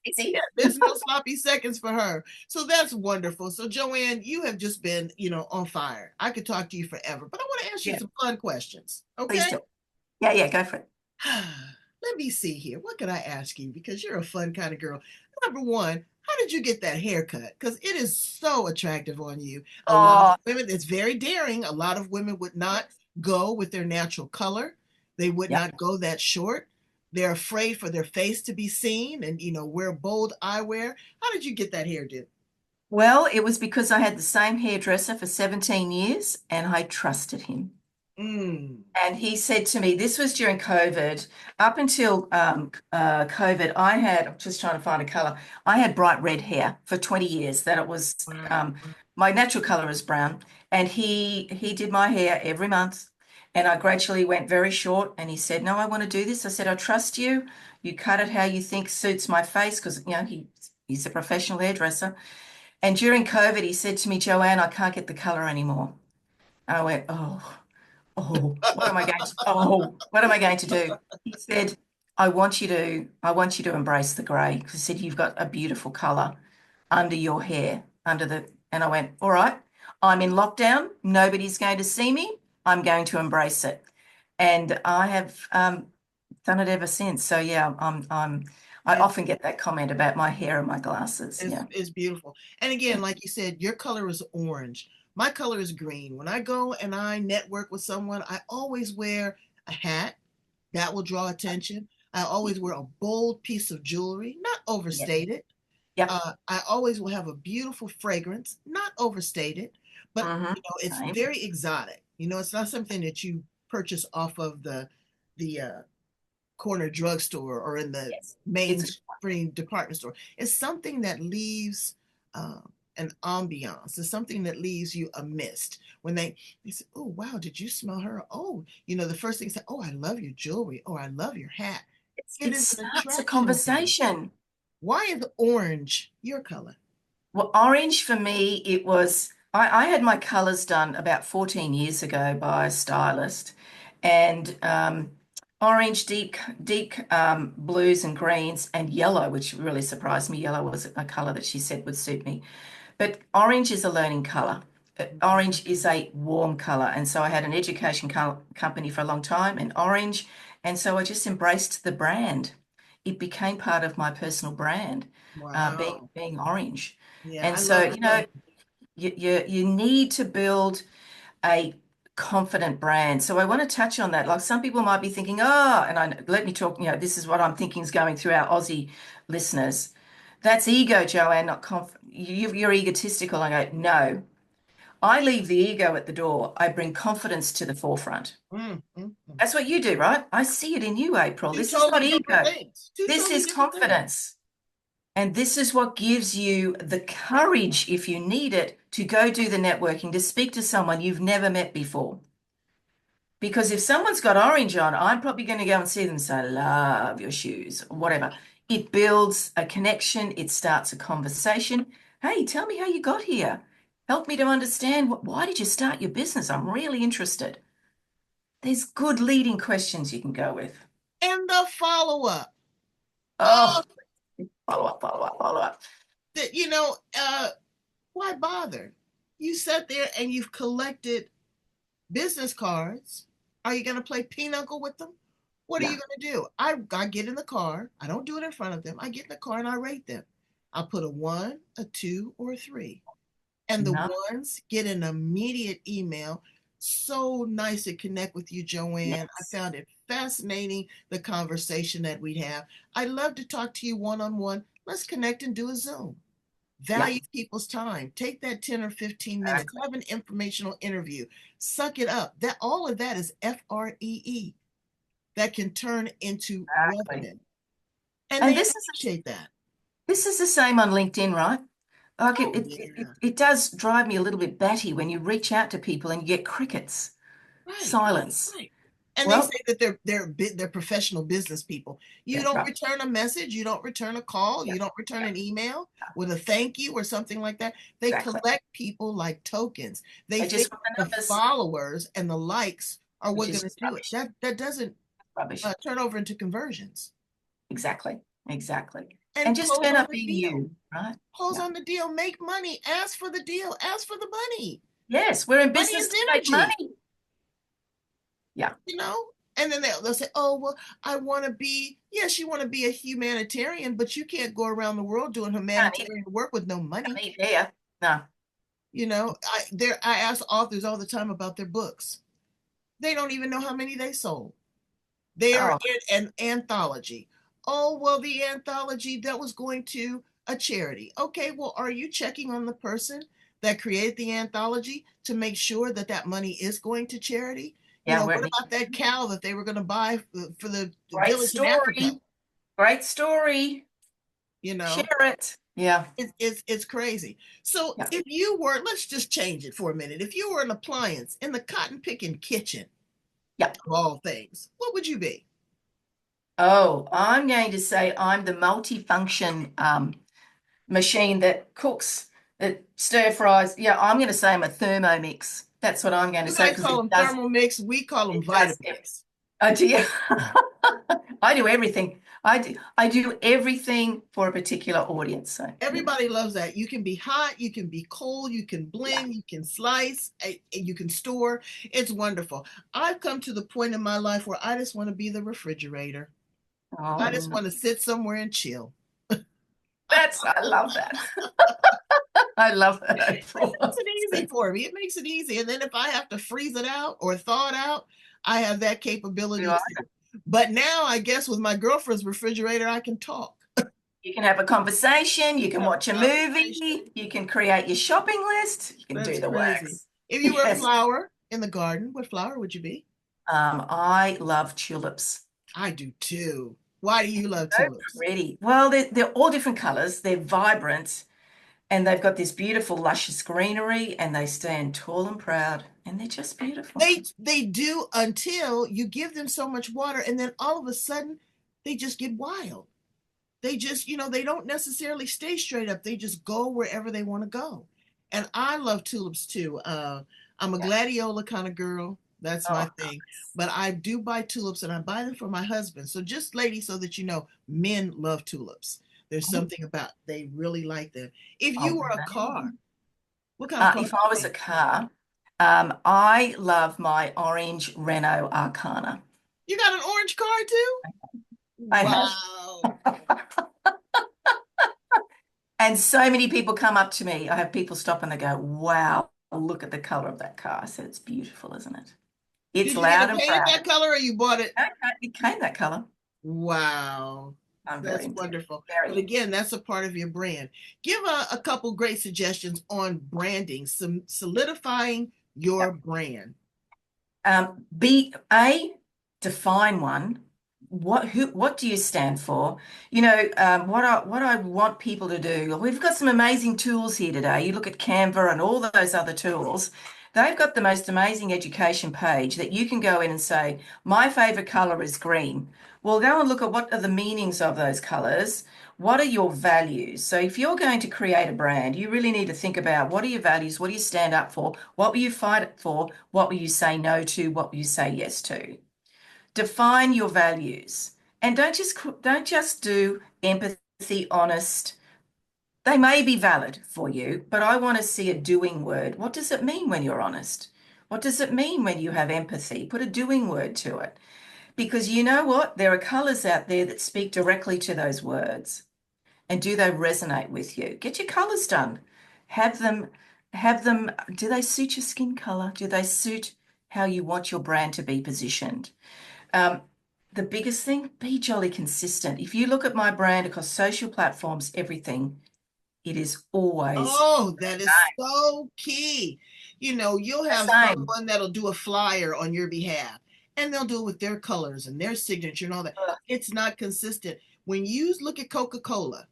Is he? There's no sloppy seconds for her. So that's wonderful. So Joanne, you have just been, on fire. I could talk to you forever, but I want to ask you Yeah, some fun questions. please Okay? do. Yeah, yeah, go for it. Let me see here. What could I ask you? Because you're a fun kind of girl. Number one, how did you get that haircut? Because it is so attractive on you. A lot of Oh, women, it's very daring. A lot of women would not go with their natural color. They would yep. not go that short. They're afraid for their face to be seen and, wear bold eyewear. How did you get that hairdo? Well, it was because I had the same hairdresser for 17 years and I trusted him. Mm. And he said to me, this was during COVID. Up until COVID, I'm just trying to find a color. I had bright red hair for 20 years. That it was Wow. my natural color is brown. And he did my hair every month. And I gradually went very short. And he said, no, I want to do this. I said, I trust you. You cut it how you think suits my face because he's a professional hairdresser. And during COVID, he said to me, Joanne, I can't get the color anymore. I went, what am I going to do? He said, I want you to embrace the grey. Because he said, you've got a beautiful colour under your hair, and I went, all right, I'm in lockdown. Nobody's going to see me. I'm going to embrace it. And I have done it ever since. So yeah, I It's, often get that comment about my hair and my glasses. it's, Yeah. it's beautiful. And again, like you said, your color is orange. My color is green. When I go and I network with someone, I always wear a hat that will draw attention. I always wear a bold piece of jewelry, not Yeah. overstated. Yep. I always will have a beautiful fragrance, not overstated, but Mm-hmm. it's Same. very exotic. It's not something that you purchase off of the corner drugstore or in the Yes. It's a mainstream department store. It's something that leaves an ambiance. It's something that leaves you a mist. When they say, "Oh wow, did you smell her?" Oh, the first thing they say, "Oh, I love your jewelry." "Oh, I love your hat." It it is an starts a attraction to you. conversation. Why is orange your color? Well, orange for me, it was, I had my colors done about 14 years ago by a stylist, and orange, deep blues and greens, and yellow, which really surprised me. Yellow was a color that she said would suit me. But orange is a learning color. Orange is a warm color. And so I had an education company for a long time in orange. And so I just embraced the brand. It became part of my personal brand, Wow. being orange. Yeah, And I so, love the color. you need to build a confident brand. So I want to touch on that. Like some people might be thinking, let me talk, this is what I'm thinking is going through our Aussie listeners. That's ego, Joanne, not you're egotistical. I go, no, I leave the ego at the door. I bring confidence to the forefront. Mm, mm, mm. That's what you do, right? I see it in you, April. Two This is not totally different ego. things. Two This totally is different things. confidence. And this is what gives you the courage, if you need it, to go do the networking, to speak to someone you've never met before. Because if someone's got orange on, I'm probably going to go and see them and say, I love your shoes, or whatever. It builds a connection, it starts a conversation. Hey, tell me how you got here. Help me to understand why did you start your business? I'm really interested. There's good leading questions you can go with. And the follow up. Oh, Oh, follow up, follow up, follow up. that why bother? You sat there and you've collected business cards. Are you going to play pinochle with them? What are you Yeah. going to do? I get in the car. I don't do it in front of them. I get in the car and I rate them. I'll put a one, a two, or a three. And the No. ones get an immediate email. So nice to connect with you, Joanne. I Yes. found it fascinating, the conversation that we'd have. I'd love to talk to you one on one. Let's connect and do a Zoom. Yeah. Value people's time. Take that 10 or 15 minutes. Exactly. Have an informational interview. Suck it up. That all of that is FREE that can turn into Exactly. revenue. And And they appreciate that. this is the same on LinkedIn, right? Like Oh yeah. it does drive me a little bit batty when you reach out to people and you get crickets, Right. silence. Right. And they Well, say that they're professional business people. You that's don't right. return a message, you don't return a call, Yeah, you don't return yeah, an email yeah, with a thank you or something like that. They exactly. collect people like tokens. They They think just want the the numbers, followers and the likes are which what is going to just do it. rubbish. That doesn't Rubbish. turn over into conversions. Exactly. Exactly. And And just close turn on up the being deal. you, right? Close Yeah. on the deal. Make money. Ask for the deal. Ask for the money. Yes, we're in Money business is to make energy. money. Yeah. you know and then they'll say, oh well, I want to be, yes, you want to be a humanitarian, but you can't go around the world doing Can't eat, humanitarian work with no money. can't eat there. No. I ask authors all the time about their books. They don't even know how many they sold. They are Oh, in an anthology. Oh well, the anthology that was going to a charity. Okay, well, are you checking on the person that created the anthology to make sure that that money is going to charity? yeah, What we're about that cow that they were going to buy for the great village in Africa? story. Great story. You know, Share it. Yeah. it's crazy. So Yeah. if you were, let's just change it for a minute. If you were an appliance in the cotton picking kitchen Yeah. of all things, what would you be? Oh, I'm going to say I'm the multifunction machine that cooks, that stir fries. Yeah, I'm going to say I'm a Thermomix. That's what I'm going to You say guys because call them Thermomix, we call them it does Vitamix. oh dear. I do everything. I do everything for a particular audience. So, Everybody loves that. You can be hot, you can be cold, you can yeah. blend, you can slice, you can store. It's wonderful. I've come to the point in my life where I just want to be the refrigerator. I Oh, just no. want to sit somewhere and chill. I love that. I love that. It makes it easy for me. It makes it easy. And then if I have to freeze it out or thaw it out, I have that capability too. But now I guess with my girlfriend's refrigerator, I can talk. You can have a conversation, you can Have watch a a conversation. movie, you can create your shopping list, you can That's do the crazy. works. If you were a Yes. flower in the garden, what flower would you be? I love tulips. I do too. Why do you love So tulips? pretty. Well, they're all different colors. They're vibrant and they've got this beautiful, luscious greenery and they stand tall and proud and they're just beautiful. They do until you give them so much water, and then all of a sudden they just get wild. They just, they don't necessarily stay straight up. They just go wherever they want to go. And I love tulips too. I'm a Yeah. gladiola kind of girl. That's my Oh, thing. But I do buy tulips, and I buy them for my husband. So just ladies, so that you know, men love tulips. There's nice. something about, they really like them. If you Oh, were a car, amazing. what kind of car If would I you was a be? car, I love my orange Renault Arcana. You got an orange car too? I have. Wow. And so many people come up to me. I have people stop and they go, wow, look at the color of that car. I said, it's beautiful, isn't it? It's Did you get loud it and painted proud. that color or you bought it? Okay, it came that color. Wow. I'm very That's into it. wonderful. But Very. again, that's a part of your brand. Give a couple great suggestions on branding, some solidifying your Yeah. brand. Define one. What do you stand for? What I want people to do. We've got some amazing tools here today. You look at Canva and all those other tools. They've got the most amazing education page that you can go in and say, my favorite color is green. Well, go and look at what are the meanings of those colors. What are your values? So if you're going to create a brand, you really need to think about what are your values? What do you stand up for? What will you fight for? What will you say no to? What will you say yes to? Define your values and don't just do empathy, honest. They may be valid for you, but I want to see a doing word. What does it mean when you're honest? What does it mean when you have empathy? Put a doing word to it. Because you know what? There are colors out there that speak directly to those words. And do they resonate with you? Get your colors done. Have them, do they suit your skin color? Do they suit how you want your brand to be positioned? Um, the biggest thing, be jolly consistent. If you look at my brand across social platforms, everything, it is always Oh, that is so key. You'll the have same. someone that'll do a flyer on your behalf, and they'll do it with their colors and their signature and all that. Ugh. It's not consistent. When you look at Coca-Cola,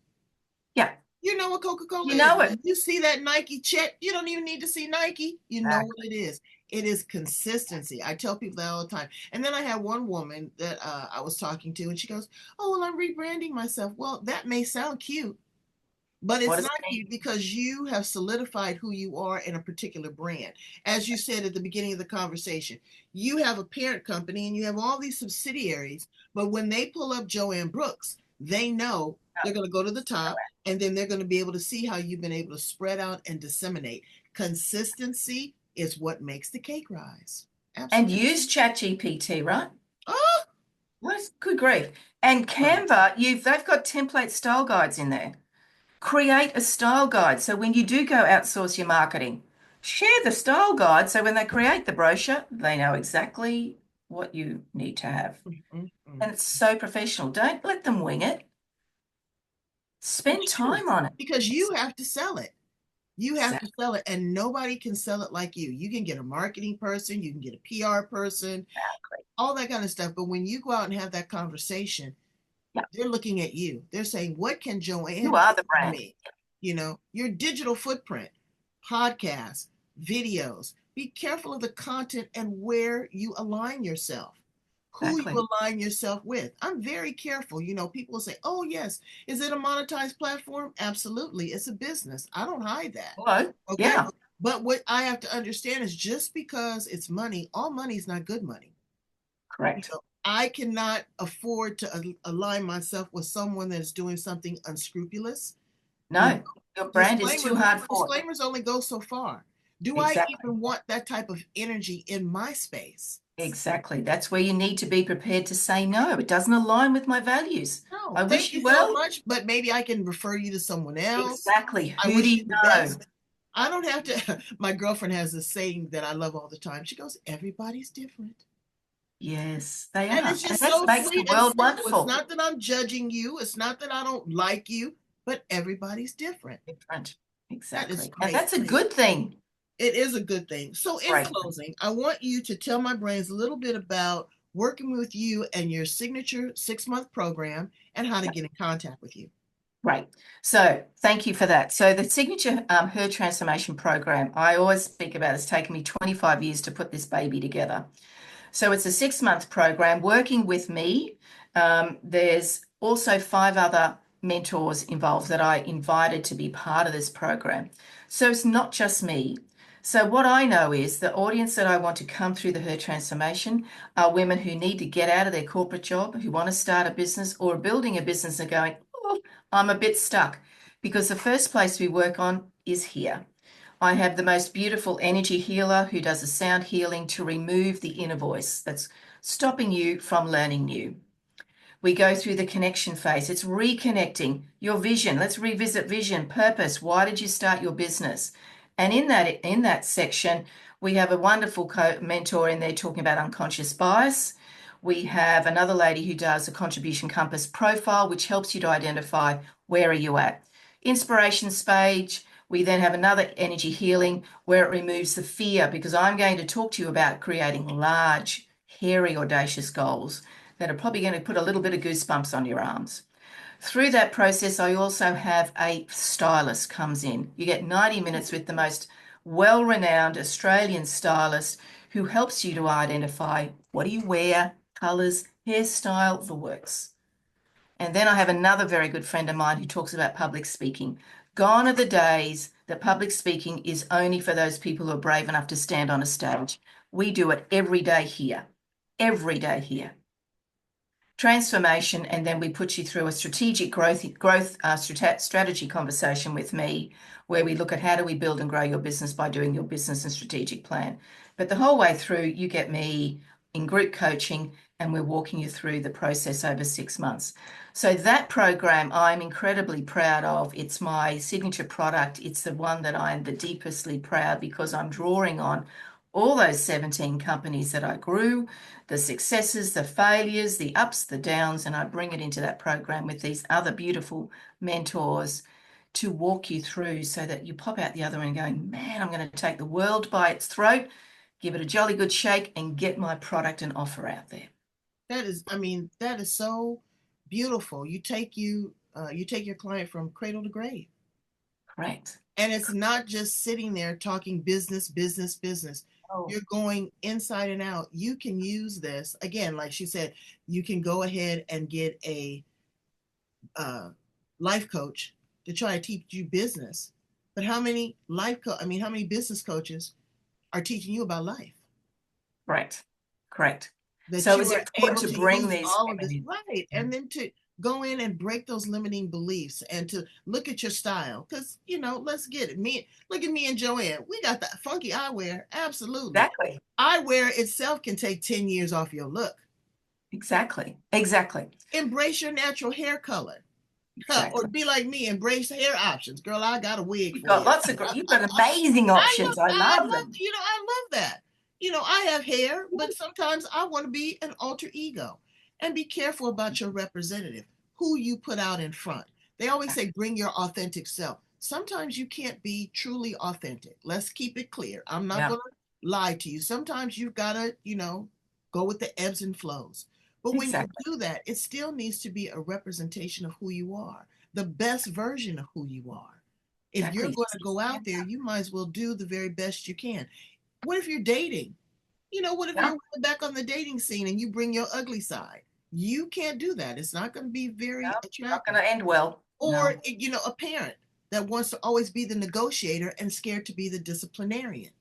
Yeah, You know what Coca-Cola You is. know When it. you see that Nike check, you don't even need to see Nike. You know what Exactly. it is. It is consistency. I tell people that all the time. And then I had one woman that I was talking to, and she goes, "Oh, well, I'm rebranding myself." Well, that may sound cute, but What it's does not it mean? cute because you have solidified who you are in a particular brand. As you said at the beginning of the conversation, you have a parent company and you have all these subsidiaries, but when they pull up Joanne Brooks, they know they're going to go to the top, and then they're going to be able to see how you've been able to spread out and disseminate. Consistency is what makes the cake rise. And Absolutely. use ChatGPT, right? Oh, What? Good grief. And right. Canva, they've got template style guides in there. Create a style guide. So when you do go outsource your marketing, share the style guide so when they create the brochure, they know exactly what you need to have. Mm-mm. And it's so professional. Don't let them wing it. Spend It's true time on it. because you have to sell it. You have to Exactly. sell it, and nobody can sell it like you. You can get a marketing person, you can get a PR person, all that kind of stuff. But when you go out and have that conversation, Yeah. they're looking at you. They're saying, "What can You Joanne are get the from brand. me?" Your digital footprint, podcasts, videos. Be careful of the content and where you align yourself, who Exactly. you align yourself with. I'm very careful. People will say, "Oh, yes, is it a monetized platform?" Absolutely. It's a business. I don't hide that. Hello. Okay. Yeah. But what I have to understand is just because it's money, all money is not good money. Correct. I cannot afford to align myself with someone that's doing something unscrupulous. You No, know, your brand is too disclaimers hard for it. disclaimers only go so far. Do I Exactly. even want that type of energy in my space? Exactly. That's where you need to be prepared to say no. It doesn't align with my values. No, I thank wish you you so well. much, but maybe I can refer you to someone else. Exactly. I Who do wish you you the know? best. I don't have to. My girlfriend has this saying that I love all the time. She goes, "Everybody's different." Yes, they And are. it's And just that so makes the sweet and world simple. It's wonderful. not that I'm judging you, it's not that I don't like you, but everybody's different. Different. That is Exactly. And great. that's a good thing. It is a good thing. So, in Great. closing, I want you to tell my brains a little bit about working with you and your signature 6-month program and how to Yeah, get in contact with you. great. So thank you for that. So the signature Her Transformation Program, I always speak about, it's taken me 25 years to put this baby together. So it's a 6-month program working with me. There's also 5 other mentors involved that I invited to be part of this program. So it's not just me. So what I know is the audience that I want to come through the Her Transformation are women who need to get out of their corporate job, who want to start a business or building a business and going, oh, I'm a bit stuck. Because the first place we work on is here. I have the most beautiful energy healer who does a sound healing to remove the inner voice that's stopping you from learning new. We go through the connection phase. It's reconnecting your vision. Let's revisit vision, purpose. Why did you start your business? And in that section, we have a wonderful mentor in there talking about unconscious bias. We have another lady who does a contribution compass profile, which helps you to identify where are you at. Inspiration stage. We then have another energy healing where it removes the fear because I'm going to talk to you about creating large, hairy, audacious goals that are probably going to put a little bit of goosebumps on your arms. Through that process, I also have a stylist comes in. You get 90 minutes with the most well-renowned Australian stylist who helps you to identify what do you wear, colors, hairstyle, the works. And then I have another very good friend of mine who talks about public speaking. Gone are the days that public speaking is only for those people who are brave enough to stand on a stage. We do it every day here. Every day here. Transformation, and then we put you through a strategic growth strategy conversation with me, where we look at how do we build and grow your business by doing your business and strategic plan. But the whole way through, you get me in group coaching, and we're walking you through the process over 6 months. So that program I'm incredibly proud of. It's my signature product. It's the one that I'm the deepestly proud because I'm drawing on all those 17 companies that I grew, the successes, the failures, the ups, the downs, and I bring it into that program with these other beautiful mentors to walk you through so that you pop out the other end going, man, I'm going to take the world by its throat, give it a jolly good shake, and get my product and offer out there. That is so beautiful. You take your client from cradle to grave. Correct. And it's not just sitting there talking business, business, business. Oh, You're going inside and out. You can use this again, like she said, you can go ahead and get a life coach to try to teach you business. But how many how many business coaches are teaching you about life? correct. Correct. That So you it's are important able to to bring use these all of women this, in. right? Yeah. And then to go in and break those limiting beliefs and to look at your style. Because, let's get it. Look at me and Joanne. We got that funky eyewear. Absolutely. Exactly. Eyewear itself can take 10 years off your look. Exactly. Exactly. Embrace your natural hair color. Or Exactly. be like me, embrace hair options. Girl, I got a wig You've for got you. lots of, you've got amazing options. I love them. I love that. I have hair, but sometimes I want to be an alter ego. And be careful about your representative, who you put out in front. They always say bring your authentic self. Sometimes you can't be truly authentic. Let's keep it clear. I'm not Yeah, going to lie to you. Sometimes you've got to, go with the ebbs and flows. But when you exactly. do that, it still needs to be a representation of who you are, the best version of who you are. If you're Exactly. going to go out there, you might as well do the very best you can. What if you're dating? What if Yeah, you're back on the dating scene and you bring your ugly side? You can't do that. It's not going to be very yeah. Not going attractive. to end well. Or, No. a parent that wants to always be the negotiator and scared to be the disciplinarian.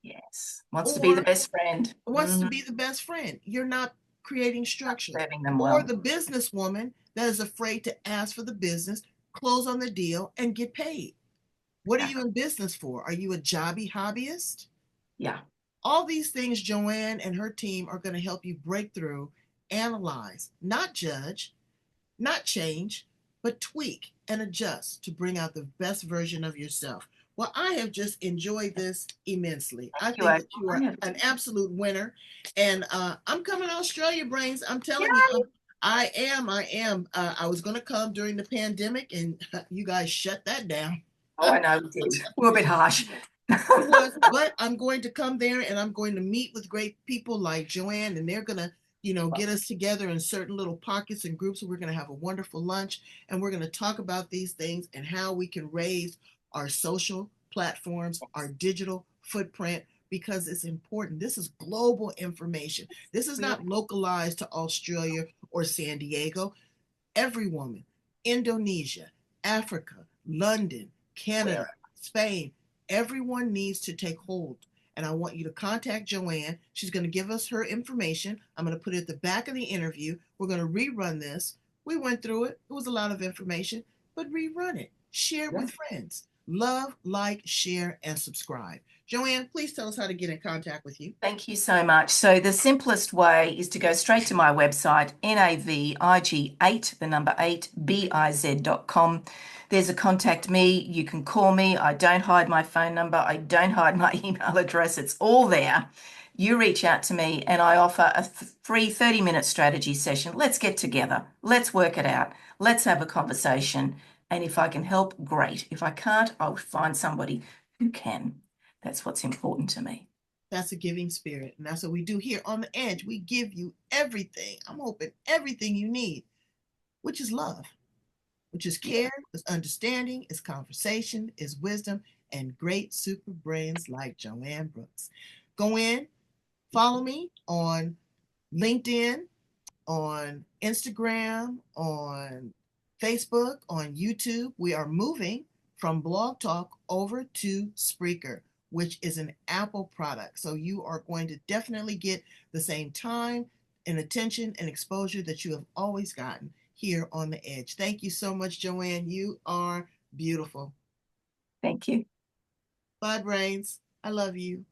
Yes. Wants to be the Or best friend. wants to Mm-hmm. be the best friend. You're not creating Not structure. serving them Or well. the businesswoman that is afraid to ask for the business, close on the deal, and get paid. What are you Exactly. in business for? Are you a jobby hobbyist? Yeah. All these things, Joanne and her team are going to help you break through, analyze, not judge, not change, but tweak and adjust to bring out the best version of yourself. Well, I have just enjoyed this immensely. I Thank you, think that you are April. an absolute winner. And I'm coming to Australia, Brains. I'm telling you, Yeah. I am. I am. I was going to come during the pandemic, and you guys shut that down. Oh, I know we did. We were a bit harsh. It was, but I'm going to come there and I'm going to meet with great people like Joanne, and they're going to, get us together in certain little pockets and groups. We're going to have a wonderful lunch and we're going to talk about these things and how we can raise our social platforms, our digital footprint, because it's important. This is global information. This is We not localized to Australia or San Diego. Every woman, Indonesia, Africa, London, Canada, were. Spain, everyone needs to take hold. And I want you to contact Joanne. She's going to give us her information. I'm going to put it at the back of the interview. We're going to rerun this. We went through it. It was a lot of information, but rerun it. Share it Yeah. with friends. Love, like, share, and subscribe. Joanne, please tell us how to get in contact with you. Thank you so much. So the simplest way is to go straight to my website, NAVIG8, the number 8, BIZ.com. There's a contact me. You can call me. I don't hide my phone number. I don't hide my email address. It's all there. You reach out to me and I offer a free 30-minute strategy session. Let's get together. Let's work it out. Let's have a conversation. And if I can help, great. If I can't, I'll find somebody who can. That's what's important to me. That's a giving spirit. And that's what we do here on the edge. We give you everything. I'm hoping everything you need, which is love, which is Yeah. care, is understanding, is conversation, is wisdom, and great super brains like Joanne Brooks. Go in, follow me on LinkedIn, on Instagram, on Facebook, on YouTube. We are moving from Blog Talk over to Spreaker, which is an Apple product. So you are going to definitely get the same time and attention and exposure that you have always gotten here on the edge. Thank you so much, Joanne. You are beautiful. Thank you. Bye, brains. I love you.